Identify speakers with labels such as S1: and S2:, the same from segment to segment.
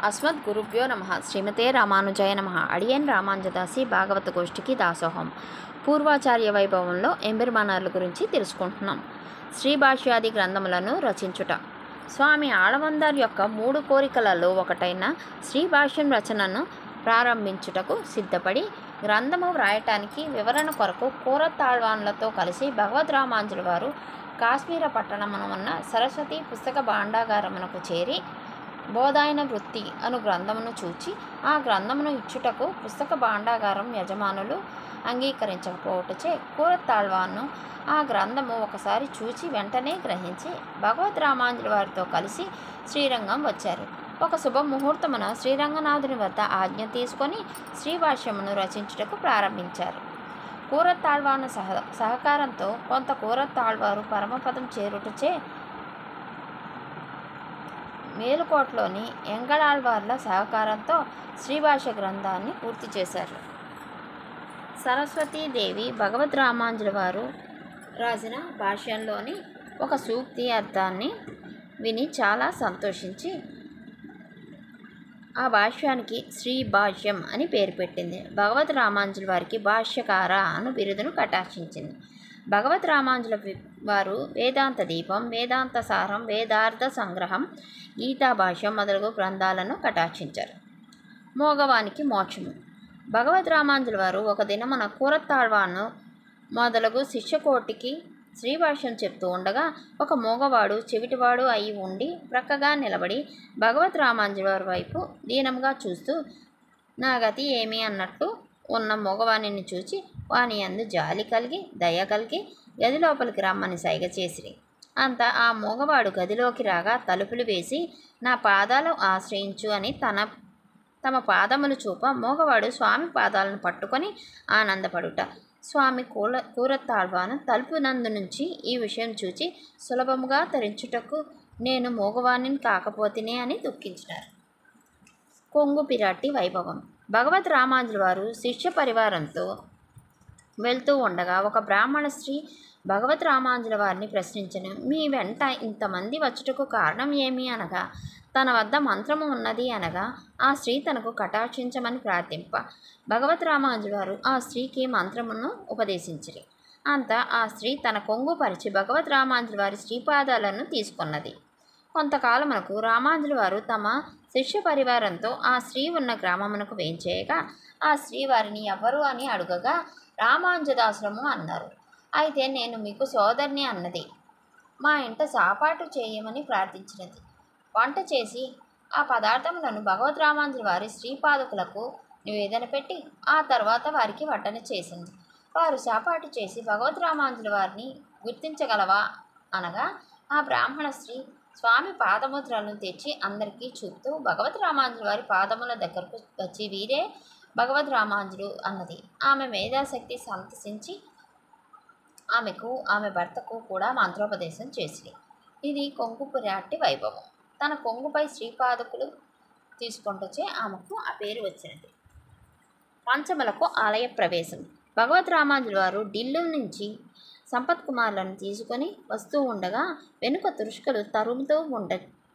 S1: అస్మద్గురుభ్యో నమః. శ్రీమతే రామానుజాయ నమః. అడియన్ రామానుజదాసి భాగవత గోష్ఠికి దాసోహం. పూర్వాచార్య వైభవంలో ఎంబెరుమానార్ల గురించి తెలుసుకుంటున్నాం. శ్రీ భాష్యాది గ్రంథములను రచించుట. స్వామి ఆళవందార్ యొక్క 3 కోరికలలో ఒకటైన శ్రీ భాష్యం రచనను ప్రారంభించుటకు సిద్ధపడి గ్రంథము వ్రాయటానికి వివరణ కొరకు కోరతాళ్వాన్లతో కలిసి భగవద్ రామానుజుల వారు కాశ్మీర పట్టణమున ఉన్న సరస్వతి పుస్తక భాండాగారమునకు చేరి బోధాయన వృత్తి అను గ్రంథమును చూచి ఆ గ్రంథమును ఇచ్చుటకు పుస్తక భాండాగారం యజమానులు అంగీకరించకపోవటచే కోరతాళ్వాన్ను ఆ గ్రంథము ఒకసారి చూచి వెంటనే గ్రహించి భగవద్ రామానుజుల వారితో కలిసి శ్రీరంగం వచ్చారు. ఒక శుభముహూర్తమున శ్రీరంగనాథుని వద్ద ఆజ్ఞ తీసుకొని శ్రీభాష్యమును రచించుటకు ప్రారంభించారు. కోరతాళ్వాను సహకారంతో కొంత కోరతాళ్వారు పరమపదం చేరుటచే మేలుకోటలోని ఎంగళాళ్వార్ల సహకారంతో శ్రీభాష్య గ్రంథాన్ని పూర్తి చేశారు. సరస్వతీదేవి భగవద్ రామానుజుల వారు రాసిన భాష్యంలోని ఒక సూక్తి అర్థాన్ని విని చాలా సంతోషించి ఆ భాష్యానికి శ్రీ భాష్యం అని పేరు పెట్టింది. భగవద్ రామానుజుల వారికి భాష్యకార అను బిరుదును కటాక్షించింది. భగవద్ రామానుజుల వారు వేదాంత దీపం, వేదాంత సారం, వేదార్థ సంగ్రహం, గీతా భాష్యం మొదలగు గ్రంథాలను కటాక్షించారు. మోగవానికి మోక్షము. భగవద్ రామానుజుల వారు ఒక దినమున కోరతాళ్వాను మొదలగు శిష్యకోటికి శ్రీభాష్యం చెప్తూ ఉండగా ఒక మోగవాడు చెవిటివాడు అయి ఉండి ప్రక్కగా నిలబడి భగవద్ రామానుజుల వారి వైపు దీనంగా చూస్తూ నా గతి ఏమి అన్నట్లు ఉన్న మోగవాణిని చూచి వాని యందు జాలి కలిగి దయ కలిగి గది లోపలికి రమ్మని సైగ చేసిరి. అంత ఆ మోగవాడు గదిలోకి రాగా తలుపులు వేసి నా పాదాలు ఆశ్రయించు అని తమ పాదములు చూప మోగవాడు స్వామి పాదాలను పట్టుకొని ఆనందపడుట. స్వామి కోరతాళ్వాను తలుపు నందు నుంచి ఈ విషయం చూచి సులభముగా తరించుటకు నేను మోగవాణిని కాకపోతేనే అని దుఃఖించినారు. కొంగు పిరాటి వైభవం. భగవద్ రామానుజుల వారు శిష్య పరివారంతో వెళ్తూ ఉండగా ఒక బ్రాహ్మణ స్త్రీ భగవద్ రామానుజుల వారిని ప్రశ్నించను. మీ వెంట ఇంతమంది వచ్చుటకు కారణం ఏమి అనగా తన వద్ద మంత్రము ఉన్నది అనగా ఆ స్త్రీ తనకు కటాక్షించమని ప్రార్థింప భగవద్ రామానుజుల వారు ఆ స్త్రీకి మంత్రమును ఉపదేశించిరి. అంత ఆ స్త్రీ తన కొంగు పరిచి భగవద్ రామానుజుల వారి శ్రీపాదాలను తీసుకున్నది. కొంతకాలమునకు రామానుజుల వారు తమ శిష్య పరివారంతో ఆ స్త్రీ ఉన్న గ్రామమునకు వేంచేయగా ఆ స్త్రీ వారిని ఎవరు అని అడుగగా రామానుజదాశ్రము అన్నారు. అయితే నేను మీకు సోదరిని అన్నది. మా ఇంట సాపాటు చేయమని ప్రార్థించినది. వంట చేసి ఆ పదార్థములను భగవద్ రామానుజుల వారి శ్రీపాదకులకు నివేదన పెట్టి ఆ తర్వాత వారికి వడ్డన చేసింది. వారు సాపాటు చేసి భగవద్ రామానుజుల వారిని గుర్తించగలవా అనగా ఆ బ్రాహ్మణ స్త్రీ స్వామి పాదముద్రలను తెచ్చి అందరికీ చూపుతూ భగవద్ రామానుజుల వారి పాదముల దగ్గరకు వచ్చి వీరే భగవద్ రామానుజులు అన్నది. ఆమె మేధాశక్తి సంతసించి ఆమెకు ఆమె భర్తకు కూడా మంత్రోపదేశం చేసింది. ఇది కొంగు పురాటి వైభవం. తన కొంగుపై శ్రీపాదకులు తీసుకుంటూచే ఆమెకు ఆ పేరు వచ్చినది. పంచములకు ఆలయ ప్రవేశం. భగవద్ రామానుజుల వారు ఢిల్లీ నుంచి సంపత్ కుమార్లను తీసుకొని వస్తూ ఉండగా వెనుక తురుష్కులు తరుముతూ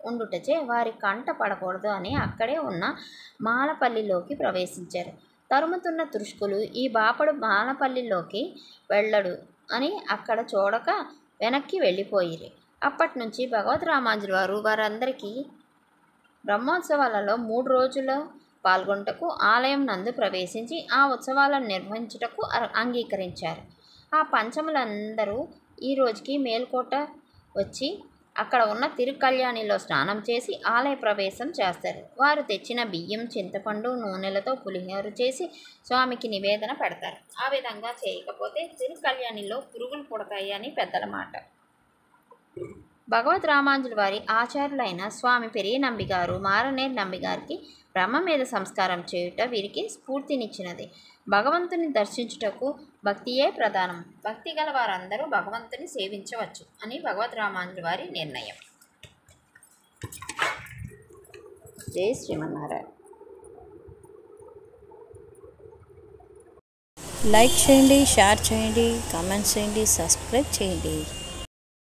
S1: ఉండుటచే వారి కంట పడకూడదు అని అక్కడే ఉన్న మాలపల్లిలోకి ప్రవేశించారు. తరుముతున్న తురుష్కులు ఈ బాపడు మాలపల్లిలోకి వెళ్ళడు అని అక్కడ చూడక వెనక్కి వెళ్ళిపోయిరి. అప్పటి నుంచి భగవద్ రామానుజుల వారు వారందరికీ బ్రహ్మోత్సవాలలో 3 రోజులు పాల్గొంటకు ఆలయం నందు ప్రవేశించి ఆ ఉత్సవాలను నిర్వహించుటకు అంగీకరించారు. ఆ పంచములందరూ ఈ రోజుకి మేల్కోట వచ్చి అక్కడ ఉన్న తిరుకల్యాణిలో స్నానం చేసి ఆలయ ప్రవేశం చేస్తారు. వారు తెచ్చిన బియ్యం, చింతపండు, నూనెలతో పులిహోర చేసి స్వామికి నివేదన పెడతారు. ఆ విధంగా చేయకపోతే తిరుకల్యాణిలో పురుగులు పుడతాయి అని పెద్దల మాట. భగవద్ రామానుజుల వారి ఆచార్యులైన స్వామి పెరియ నంబిగారు, మారనేర్ నంబిగారికి బ్రహ్మ మీద సంస్కారం చేయుట వీరికి స్ఫూర్తినిచ్చినది. భగవంతుని దర్శించుటకు భక్తియే ప్రధానం. భక్తి గల వారందరూ భగవంతుని సేవించవచ్చు అని భగవద్ రామానుజుల వారి నిర్ణయం. జై శ్రీమన్నారాయణ.
S2: లైక్ చేయండి, షేర్ చేయండి, కామెంట్స్ చేయండి, సబ్స్క్రైబ్ చేయండి.